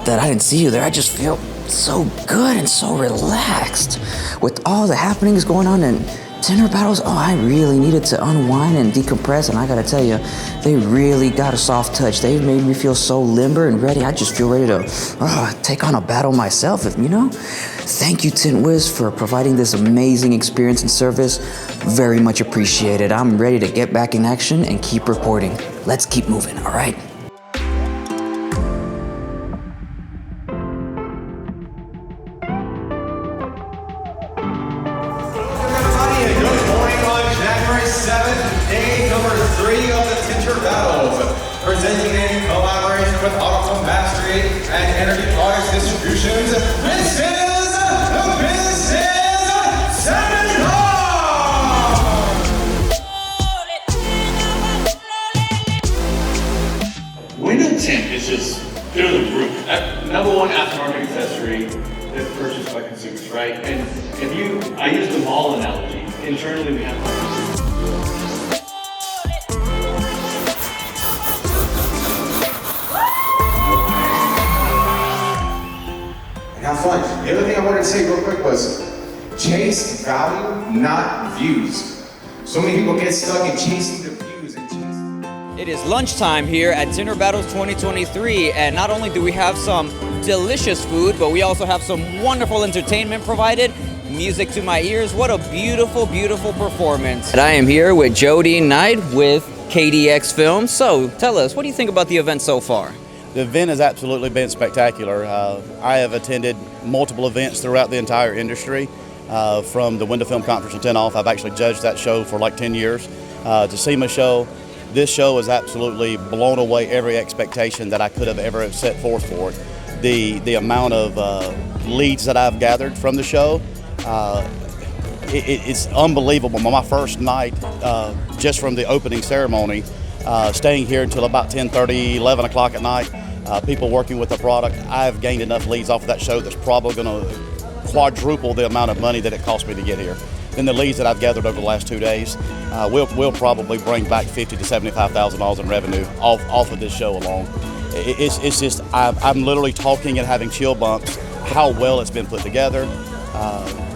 about that. I didn't see you there. I just feel so good and so relaxed with all the happenings going on in Tinter battles. Oh, I really needed to unwind and decompress, and I gotta tell you, they really got a soft touch. They've made me feel so limber and ready. I just feel ready to take on a battle myself, you know? Thank you, Tint Wiz, for providing this amazing experience and service. Very much appreciated. I'm ready to get back in action and keep reporting. Let's keep moving, all right? Day number 3 of the Tinter battles, presenting in collaboration with Autophone Mastery and Energy Products Distributions. This is the Business Seminar! Window tint is just through the roof. Number one aftermarket accessory that's purchased by consumers, right? And I use the mall analogy. Internally, we have have fun. The other thing I wanted to say real quick was chase value, not views. So many people get stuck in chasing the views and chasing. It is lunchtime here at Tinter Battles 2023, and not only do we have some delicious food, but we also have some wonderful entertainment provided. Music to my ears. What a beautiful, beautiful performance. And I am here with Jody Knight with KDX Films. So tell us, what do you think about the event so far? The event has absolutely been spectacular. I have attended multiple events throughout the entire industry, from the Window Film Conference in 10 off. I've actually judged that show for like 10 years. To see my show, this show has absolutely blown away every expectation that I could have ever set forth for it. The amount of leads that I've gathered from the show, it's unbelievable. My first night, just from the opening ceremony, staying here until about 10:30, 11 o'clock at night, people working with the product, I've gained enough leads off of that show that's probably going to quadruple the amount of money that it cost me to get here. Then the leads that I've gathered over the last 2 days, will probably bring back $50,000 to $75,000 in revenue off of this show alone. It's just, I'm literally talking and having chill bumps how well it's been put together.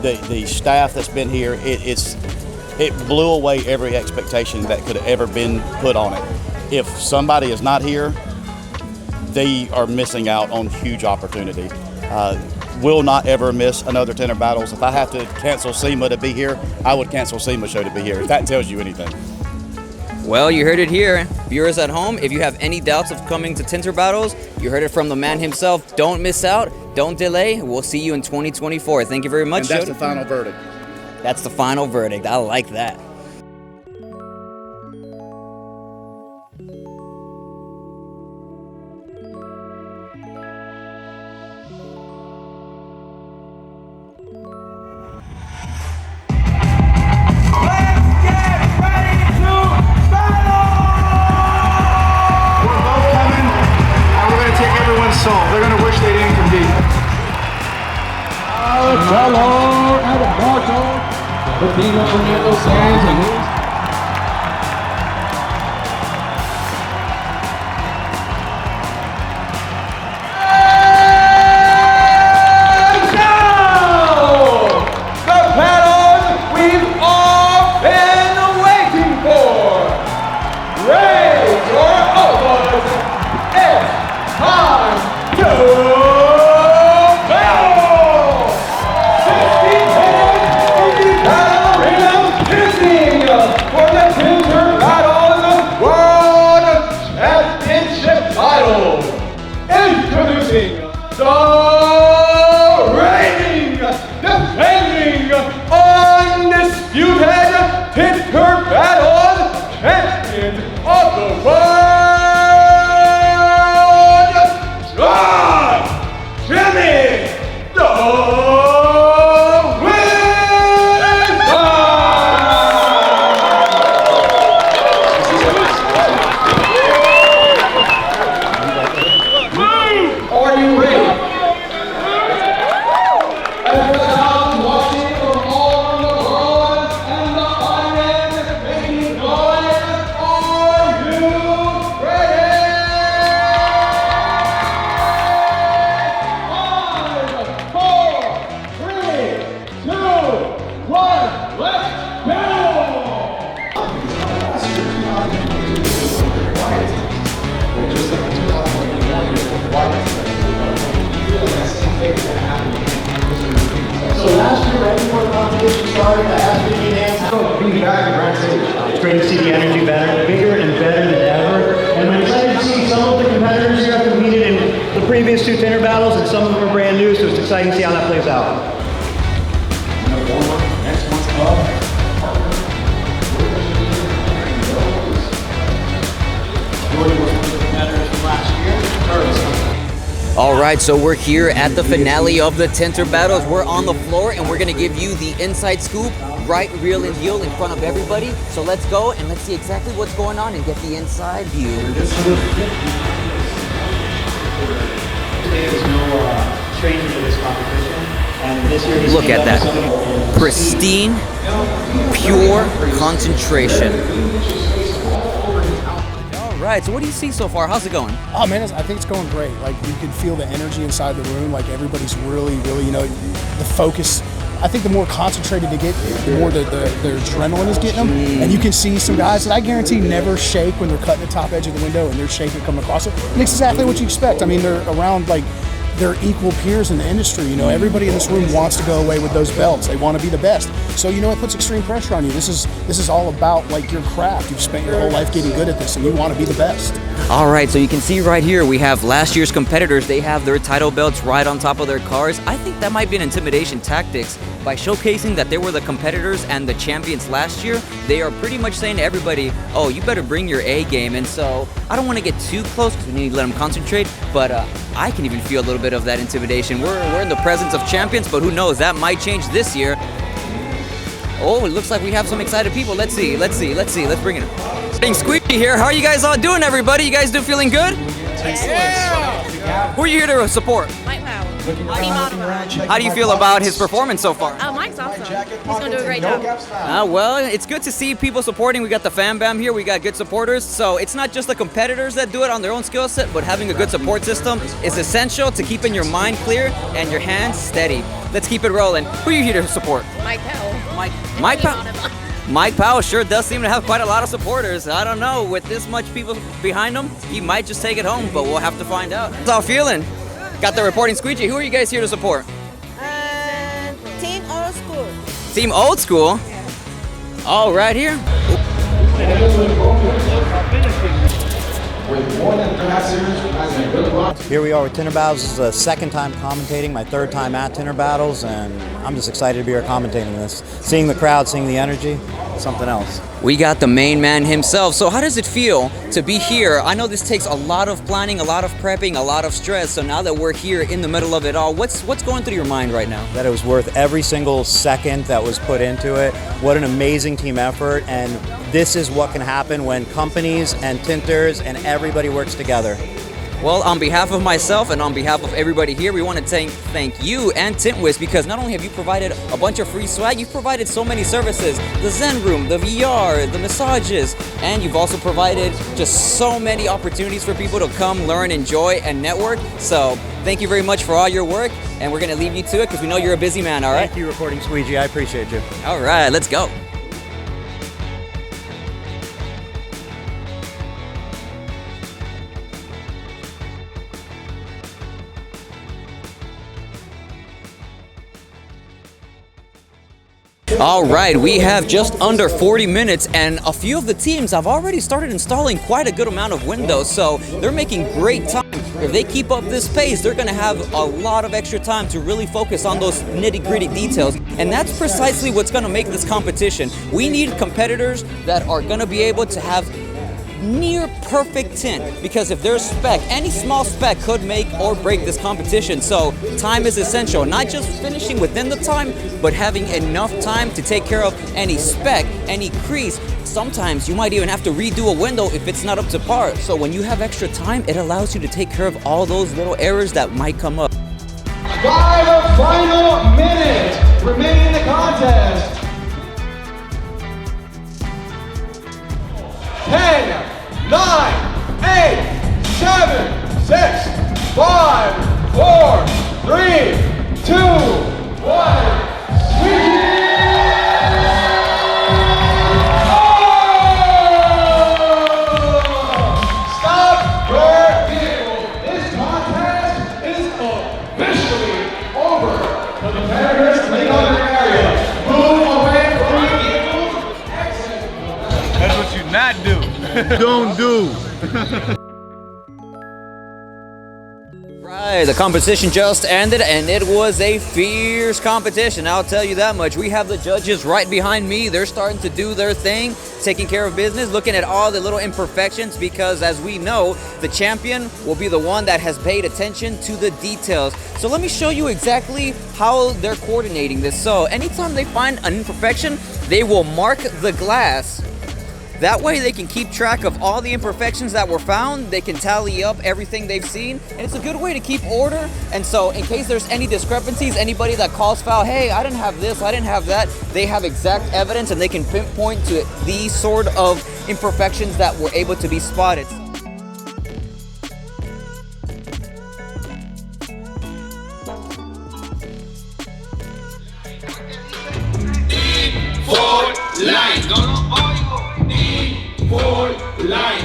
The staff that's been here, it blew away every expectation that could have ever been put on it. If somebody is not here, they are missing out on huge opportunity. Will not ever miss another Tinter Battles. If I have to cancel SEMA to be here, I would cancel SEMA show to be here, if that tells you anything. Well, you heard it here. Viewers at home, if you have any doubts of coming to Tinter Battles, you heard it from the man himself. Don't miss out. Don't delay. We'll see you in 2024. Thank you very much, And that's Jody. the final verdict. That's the final verdict. I like that. They're going to wish they didn't compete. Hello, and Marshall, the Dino Fernando Sands, and his competition started. I asked Vicky and Nancy. Being back in Grand Stage. It's great to see the energy better, bigger and better than ever. And I'm excited to see some of the competitors here have competed in the previous two Tinter battles, and some of them are brand new, so it's exciting to see how that plays out. Next one's up. All right, so we're here at the finale of the Tinter battles. We're on the floor and we're gonna give you the inside scoop, right, real, and deal in front of everybody. So let's go and let's see exactly what's going on and get the inside view. There's no stranger to this competition, and this year Look at that. Pristine, pure concentration. All right, so what do you see so far? How's it going? Oh man, I think it's going great. Like you can feel the energy inside the room. Like everybody's really, the focus. I think the more concentrated they get, the more their adrenaline is getting them. And you can see some guys that I guarantee never shake when they're cutting the top edge of the window and they're shaking coming across it. And it's exactly what you expect. I mean, they're around like they're equal peers in the industry. Everybody in this room wants to go away with those belts. They want to be the best. So it puts extreme pressure on you. This is all about like your craft. You've spent your whole life getting good at this, and you want to be the best. All right, so you can see right here we have last year's competitors. They have their title belts right on top of their cars. I think that might be an intimidation tactics. By showcasing that they were the competitors and the champions last year, they are pretty much saying to everybody, oh, you better bring your A game. And so I don't want to get too close because we need to let them concentrate, but I can even feel a little bit of that intimidation. We're in the presence of champions, but who knows, that might change this year. Oh, it looks like we have some excited people. Let's see. Let's bring it up. Being Squeaky here. How are you guys all doing, everybody? You guys feeling good? Yeah. Who are you here to support? Mike Powell. How do you feel about his performance so far? Oh, Mike's awesome. He's going to do a great job. Well, it's good to see people supporting. We got the fan bam here. We got good supporters. So it's not just the competitors that do it on their own skill set, but having a good support system is essential to keeping your mind clear and your hands steady. Let's keep it rolling. Who are you here to support? Mike Powell. Mike Powell. Mike Powell sure does seem to have quite a lot of supporters. I don't know, with this much people behind him, he might just take it home, but we'll have to find out. How's all feeling? Got the reporting squeegee. Who are you guys here to support? Team Old School. Team Old School? All right here. Here we are with Tinter Battles. This is the second time commentating, my third time at Tinter Battles, and I'm just excited to be here commentating this. Seeing the crowd, seeing the energy, something else. We got the main man himself. So how does it feel to be here? I know this takes a lot of planning, a lot of prepping, a lot of stress. So now that we're here in the middle of it all, what's going through your mind right now? That it was worth every single second that was put into it. What an amazing team effort, and this is what can happen when companies and tinters and everybody works together. Well, on behalf of myself and on behalf of everybody here, we want to thank you and Tintwiz, because not only have you provided a bunch of free swag, you've provided so many services, the Zen Room, the VR, the massages, and you've also provided just so many opportunities for people to come, learn, enjoy, and network. So thank you very much for all your work, and we're going to leave you to it because we know you're a busy man, all right? Thank you, Reporting Squeegee. I appreciate you. All right, let's go. All right, we have just under 40 minutes, and a few of the teams have already started installing quite a good amount of windows, so they're making great time. If they keep up this pace, they're going to have a lot of extra time to really focus on those nitty-gritty details, and that's precisely what's going to make this competition. We need competitors that are going to be able to have near perfect tint, because if there's spec, any small spec could make or break this competition. So time is essential, not just finishing within the time, but having enough time to take care of any spec, any crease. Sometimes you might even have to redo a window if it's not up to par. So when you have extra time, it allows you to take care of all those little errors that might come up. 5 final minutes remaining in the contest. 10, 9, 8, 7, 6, 5, 4, 3, 2, 1. Stop your vehicle. This contest is officially over. The competitors, leave out your area. Move Don't do. Right, the competition just ended and it was a fierce competition, I'll tell you that much. We have the judges right behind me. They're starting to do their thing, taking care of business, looking at all the little imperfections, because as we know, the champion will be the one that has paid attention to the details. So let me show you exactly how they're coordinating this. So anytime they find an imperfection, they will mark the glass. That way they can keep track of all the imperfections that were found. They can tally up everything they've seen, and it's a good way to keep order. And so in case there's any discrepancies, anybody that calls foul, hey, I didn't have this, I didn't have that, they have exact evidence and they can pinpoint to these sort of imperfections that were able to be spotted.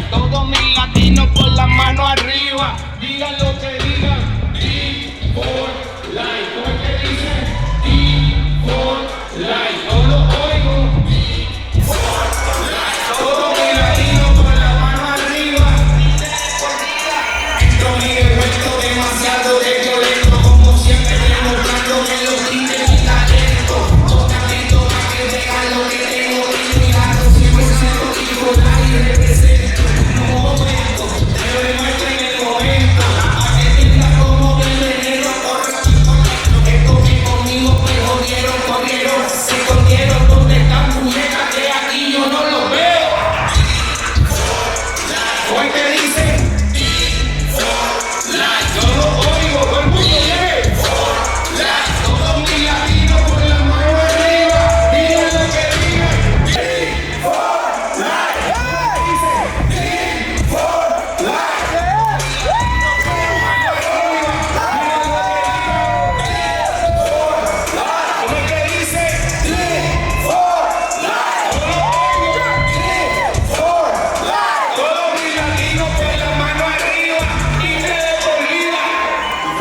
Todos mis latinos con la mano arriba, digan lo que digan. D for life, ¿cómo es que dicen? D for life, no lo oigo. D for life, todos mis latinos con la mano arriba. Entro y de vuelto demasiado violento, como siempre demostrando que los tigres y talento. Totalmente para que vean lo que tengo y cuidado, siempre siendo hijo de aire.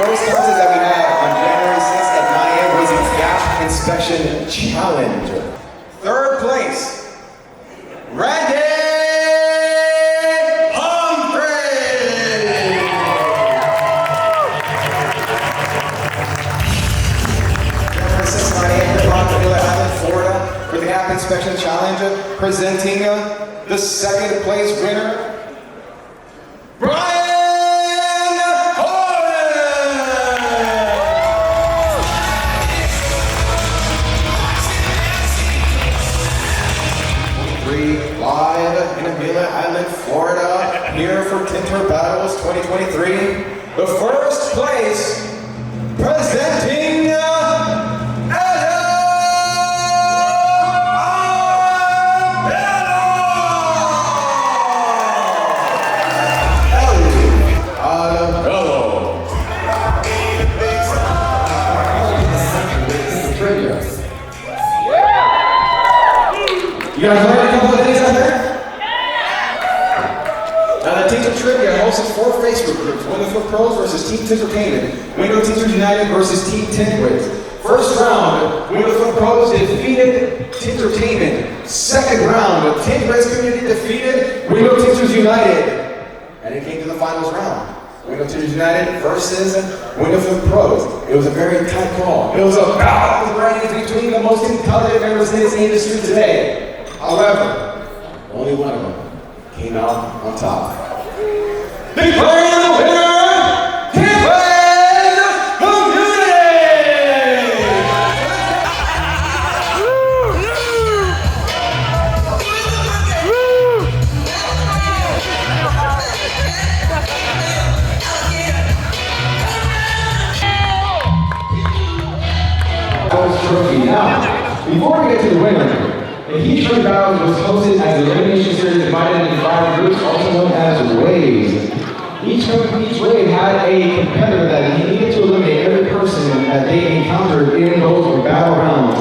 First contest that we had on January 6th at 9 a.m. was the Gap Inspection Challenge. Third place, Randy Humphrey. January 6th, 9 a.m. in Rockville Island, Florida, for the Gap Inspection Challenge, presenting the second place winner, Brian. Live in Amelia Island, Florida, here for Tinter Battles 2023. The first place, presenting Adam Bello. You guys learned a couple of things out there? Now the Tinter Trivia hosted 4 Facebook groups, Windows Pros versus Team Tintertainment, Windows Tinters United versus Team Tint. First round, Windows Pros defeated Tintertainment. Second round, Tint community defeated Windows Tinters United. And it came to the finals round. Windows Tinters United versus Windows Pros. It was a very tight call. It was a battle of the brains between the most intelligent members in this industry today. However, only one of them came out on top. Declaring the winner, Finalists Community! Trophy. Now, before we get to the winner, the Heat Trophy Battle was hosted as the elimination series divided into 5 groups, also known as waves. Each wave had a competitor that he needed to eliminate every person that they encountered in those battle rounds.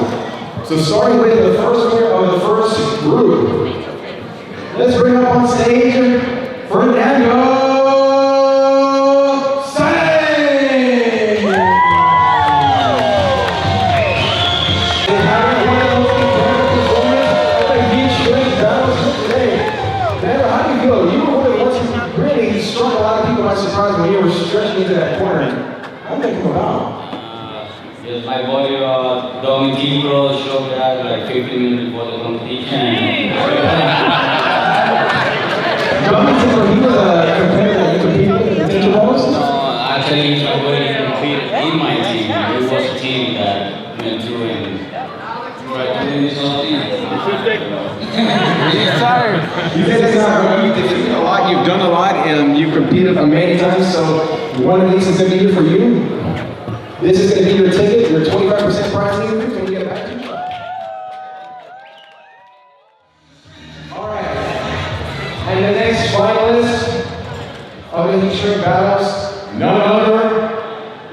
So starting with the first winner of the first group, let's bring up on stage Fernando. How do you to that corner. How did that come about? Yes, my body, Dominic Pro showed that like 15 minutes before the competition. Dominic, he was a competitor that you competed with in the Tinter battles? No, actually, he's already competed in my team. It was a team that went through and tried to win this whole team. He's tired. You did this you've defeated a lot, you've done a lot, and you've competed many times, so one of these is going to be here for you. This is going to be your ticket, your 25% prize increase when you get back to you. Alright. And the next finalist of the Heat Shrink Battles, none other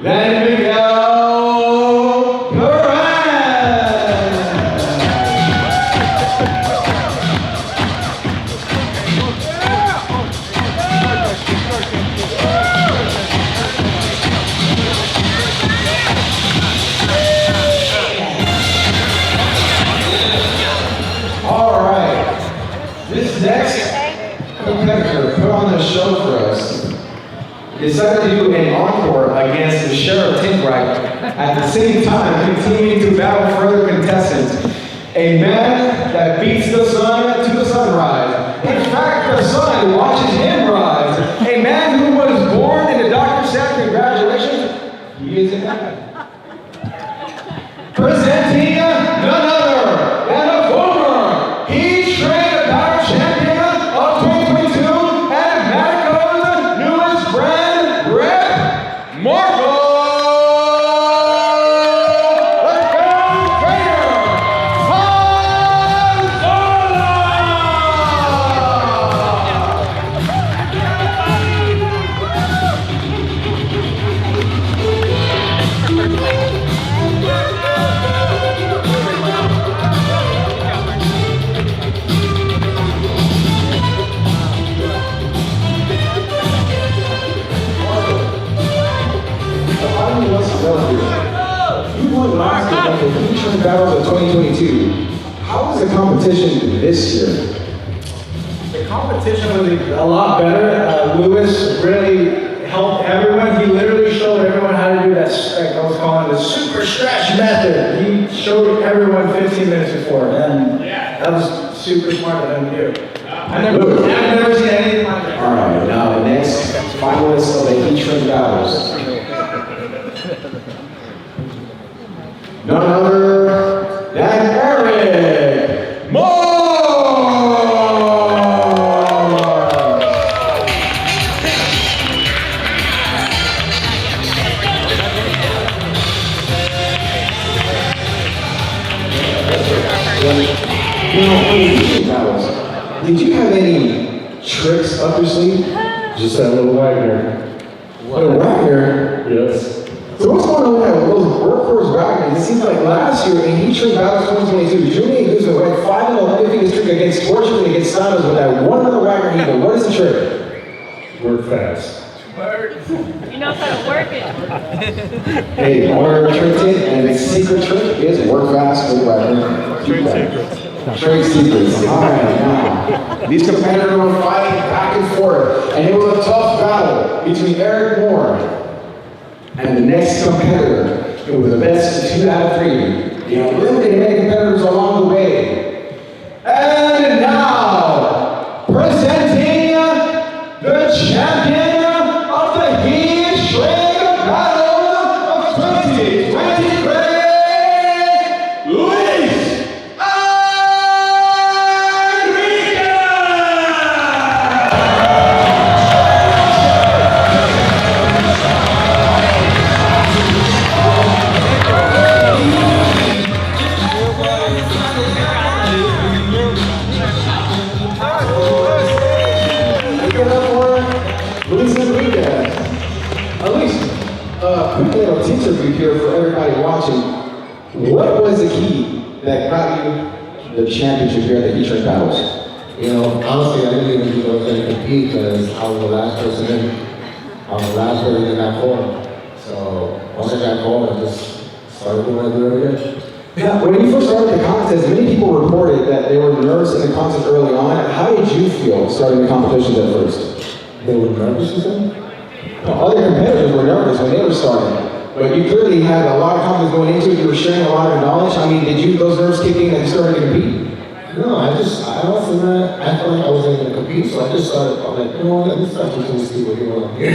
than Miguel Perez. Competitor put on a show for us. Decided to do an encore against the Sheriff Tint at the same time continuing to battle further contestants. A man that beats the sun to the sunrise. In fact, the sun watches him rise. A man who was born and the doctor said congratulations, he is in heaven. Presenting none other than a former Heat Shrink Battle champion of 2022 and Medico's newest brand, Rep Marco. Let's go, Trainer Battles of 2022. How was the competition this year? The competition was a lot better. Lewis really helped everyone. He literally showed everyone how to do that, like I was calling the super stretch method. He showed everyone 15 minutes before, and that was super smart of him to do. I've never seen anything like that. All right, now the next finalist of the Heat Shrink Battles. None other than Eric Moore! Did you have any tricks up your sleeve? Just that little Wagner. Little Wagner? Yes. So what's going on with that? Those workhorse Wagners? It seems like last year in Heat Shrink Battles 2022, Julian Guzman went 5-0 50 streak against Fortune and against Saunders with that one little Wagner heater. What is the trick? Work fast. You know how to work it. Hey, our trick tip and the secret trick is work fast with Wagner. Trade secrets. Trade secrets. All right, now. These competitors were fighting back and forth, and it was a tough battle between Eric Moore and the next competitor. It was the best 2 out of 3. You know, eliminated many competitors along the way. And now, presenting the champion of the Heat Shrink Battle of 2023, Luis quick little Tinter review here for everybody watching. What was the key that got you the championship here at the Heat Shrink Battles? You know, honestly, I didn't even think I was going to compete because I was the last person in. I was the last person in that corner. So once I got called, I just started doing what I do every day. Yeah, when you first started the contest, many people reported that they were nervous in the contest early on. How did you feel starting the competitions at first? They were nervous, you said? other competitors were nervous when they were starting. But you clearly had a lot of confidence going into it. You were sharing a lot of knowledge. I mean, did those nerves kick in and you started to compete? No, I honestly, man, I felt like I wasn't going to compete, so I just started, I'm like, you know what, let me start to see what you want here.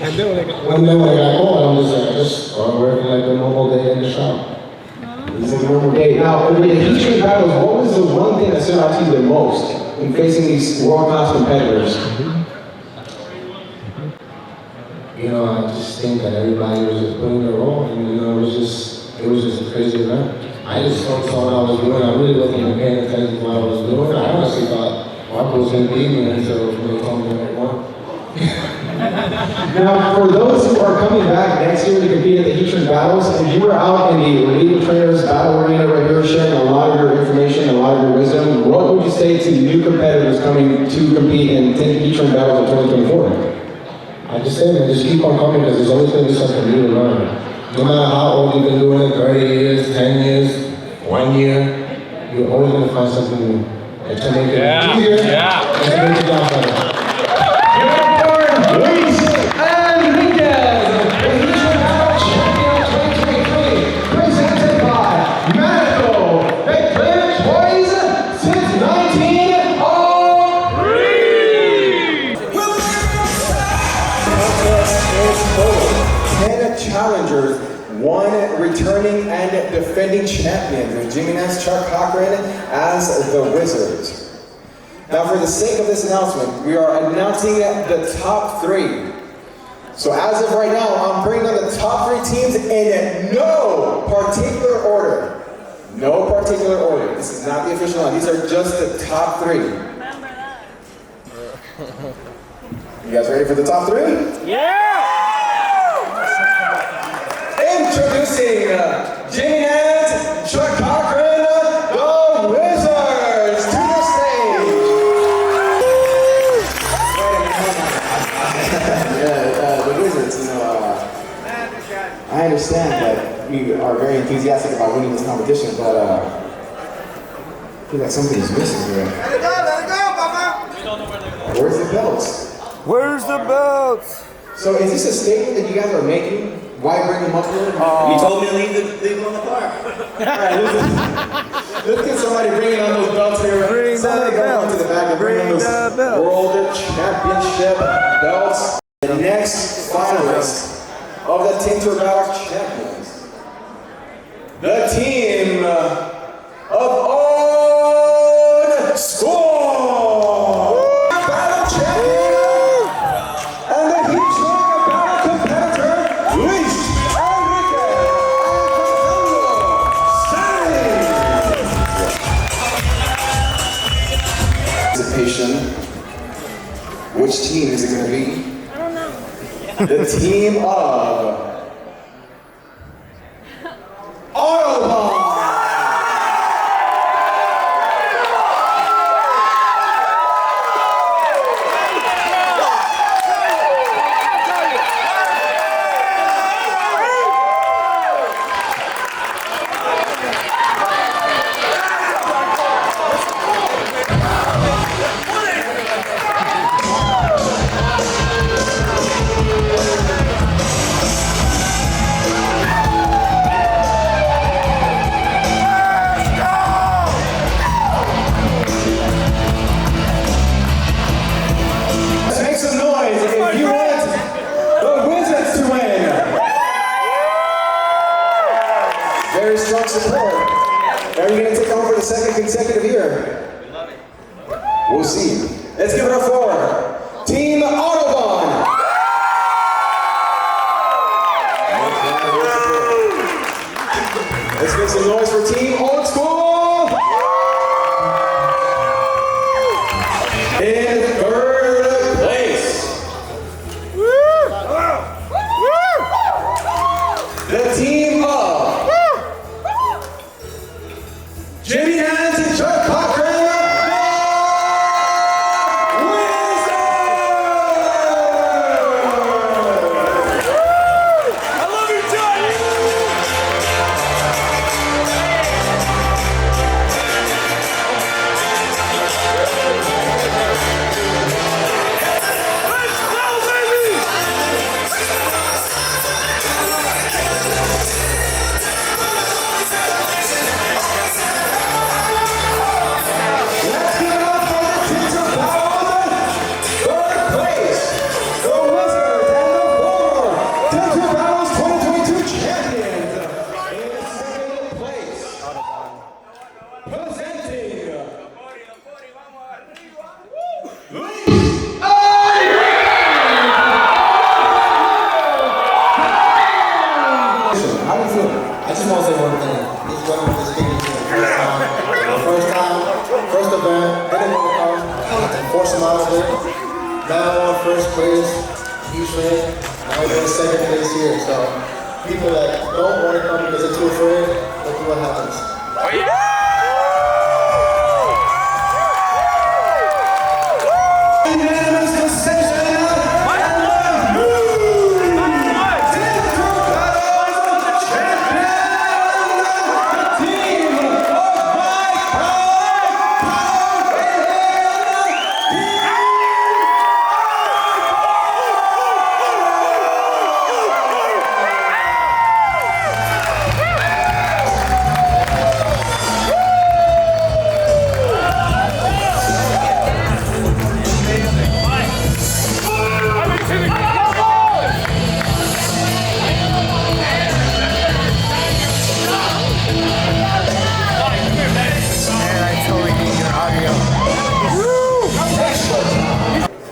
And then when I got home, I'm just like, I just started working like a normal day in the shop. It's like a normal day. Now, in the heat train battles, what was the one thing that stood out to you the most in facing these world-class competitors? You know, I just think that everybody was just putting their role, and you know, it was just a crazy event. I just saw what I was doing. I really wasn't even paying attention to what I was doing. I honestly thought Marco was going to beat me until they told me that I won. Now, for those who are coming back next year to compete at the heat train battles, if you were out in the Elite Trainers Battle Arena right here sharing a lot of your information, a lot of your wisdom, what would you say to new competitors coming to compete in Tint heat train battles in 2024? I just say, man, just keep on coming because there's always going to be something new to learn. No matter how old you've been doing it, 30 years, 10 years, 1 year, you're always going to find something new. And to make it easier, and to make it down better. Luis Enriquez, the heat train battle champion 2023, presented by Medical, they cleared toys since 1903. Challengers, one returning and defending champions, with Jimmy Nance, Chuck Cochran as the Wizards. Now, for the sake of this announcement, we are announcing the top three. So as of right now, I'm bringing on the top three teams in no particular order. No particular order. This is not the official line. These are just the top three. Remember that. You guys ready for the top three? Yeah! Introducing Jimmy Nance, Chuck Cochran, the Wizards, to the stage. The Wizards, you know, I understand that we are very enthusiastic about winning this competition, but I feel like something is missing here. Let it go, Papa! We don't know where they're going. Where's the belts? Where's the belts? So is this a statement that you guys are making? Why bring them up here? You told me to leave them on the car. Alright, let's get somebody bringing on those belts here. Somebody go into the back and bring on those World Championship belts. The next finalist of the Tinter Battle Champions. The team of Old School! Battle Champion! And the Heat Train Battle Competitor, Luis Enriquez. Which team is it going to be? I don't know. The team of Autobahn. Very strong support. Are you going to take on for the second consecutive year? We love it. We'll see. Let's give it up for Team Autobahn. Let's make some noise for Team Old School. In third place. The team of Jimmy Nance and Chuck Cochran, I love you, Chuck! I just want to say one thing. These women just came to the first time, first event, they didn't want to come. I forced them out of it. Now I'm on first place, huge fan. Now we're in second place here. So people that don't want to come because they're too afraid, look at what happens. Oh, yeah!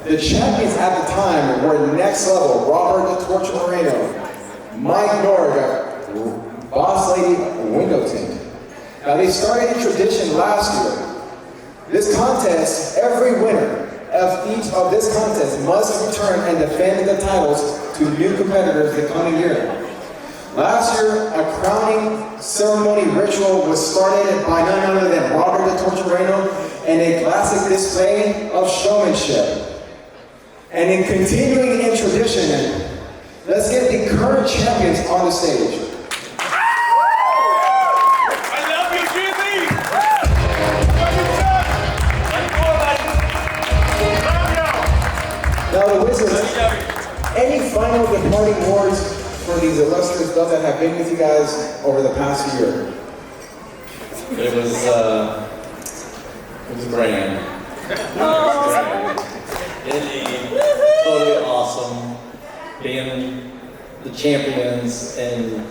The champions at the time were Next Level, Robert the Torture Moreno, Mike Norga, Boss Lady Window Tint. Now they started a tradition last year. This contest, every winner of each of this contest must return and defend the titles to new competitors the coming year. Last year, a crowning ceremony ritual was started by none other than Robert the Torture Moreno and a classic display of showmanship. And in continuing in tradition, let's get the current champions on the stage. I love you, Jimmy! Now the Wizards, any final departing words for these illustrious belts that have been with you guys over the past year? It was grand. Indeed, totally awesome being the champions, and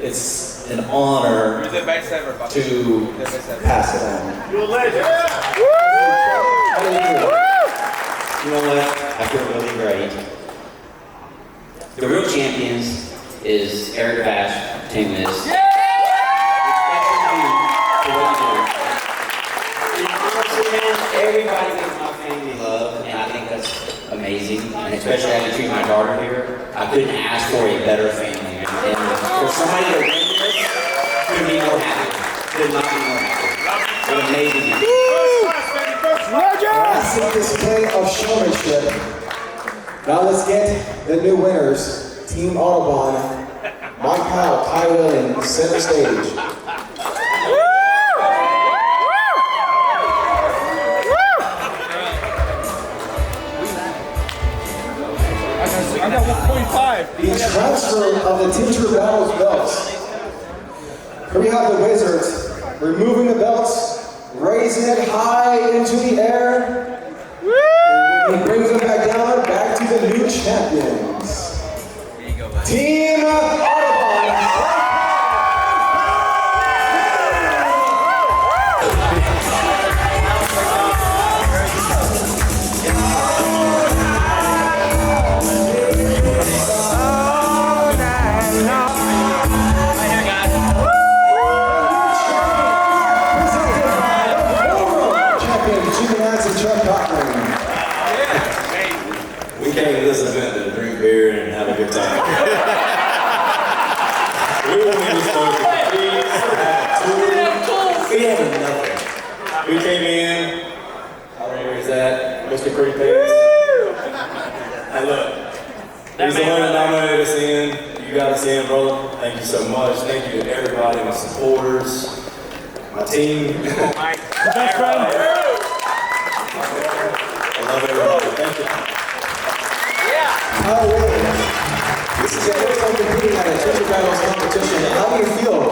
it's an honor to pass it on. You're a legend. You know what? I feel really great. The real champions is Eric Bash, Tingliss. Everybody gives my family love, and I think that's amazing. And especially having to treat my daughter here, I couldn't ask for a better family. And for somebody to win this, couldn't be more happy. Could not be more happy. It's an amazing. Classic display of showmanship. Now let's get the new winners. Team Audubon, Mike Powell, Ty Williams, center stage. I got 1.5. The transfer of the Tinter Battles belts. Here we have the Wizards removing the belts, raising it high into the air. And he brings them back down, back to the new champions. Team Audubon. We came to this event to drink beer and have a good time. We won't even smoke we had nothing. We came in, I don't know where he's at, Mr. Pretty Face. Hey look, he's the one that nominated us in. You got us in, brother. Thank you so much. Thank you to everybody, my supporters, my team. Best friend. I love everybody. Thank you. How this is your first time competing at a Tinter Battles competition. How do you feel?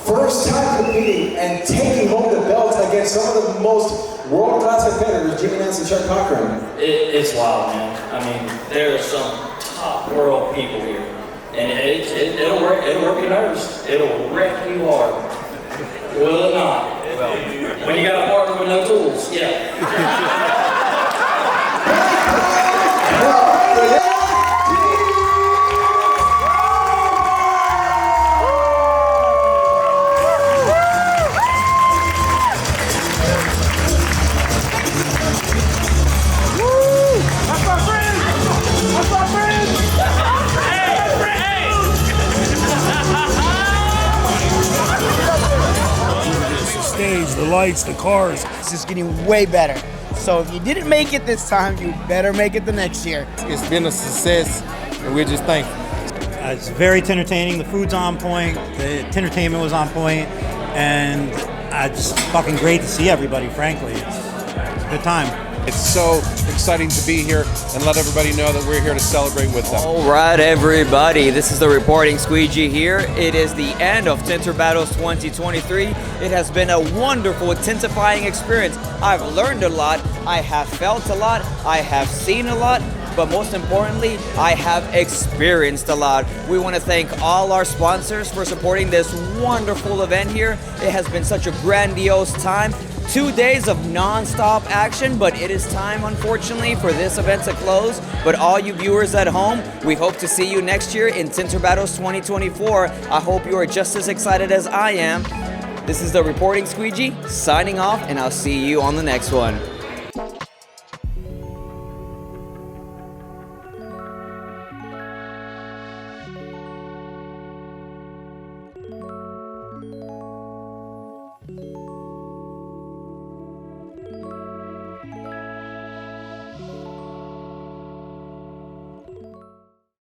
First time competing and taking home the belt against some of the most world-class competitors, Jimmy Nance and Chuck Cochran. It's wild, man. I mean, there are some top world people here. And it'll work your nerves. It'll wreck you hard. Will it not? Well, when you got a partner with no tools, yeah. stage, the lights, the cars. It's just getting way better. So if you didn't make it this time, you better make it the next year. It's been a success, and we're just thankful. It's very entertaining. The food's on point. The entertainment was on point, and it's fucking great to see everybody. Frankly, it's a good time. It's so exciting to be here and let everybody know that we're here to celebrate with them. All right, everybody. This is the reporting squeegee here. It is the end of Tinter Battles 2023. It has been a wonderful tintifying experience. I've learned a lot. I have felt a lot. I have seen a lot. But most importantly, I have experienced a lot. We want to thank all our sponsors for supporting this wonderful event here. It has been such a grandiose time. 2 days of non-stop action, but it is time, unfortunately, for this event to close. But all you viewers at home, we hope to see you next year in Tinter Battles 2024. I hope you are just as excited as I am. This is the Reporting Squeegee, signing off, and I'll see you on the next one.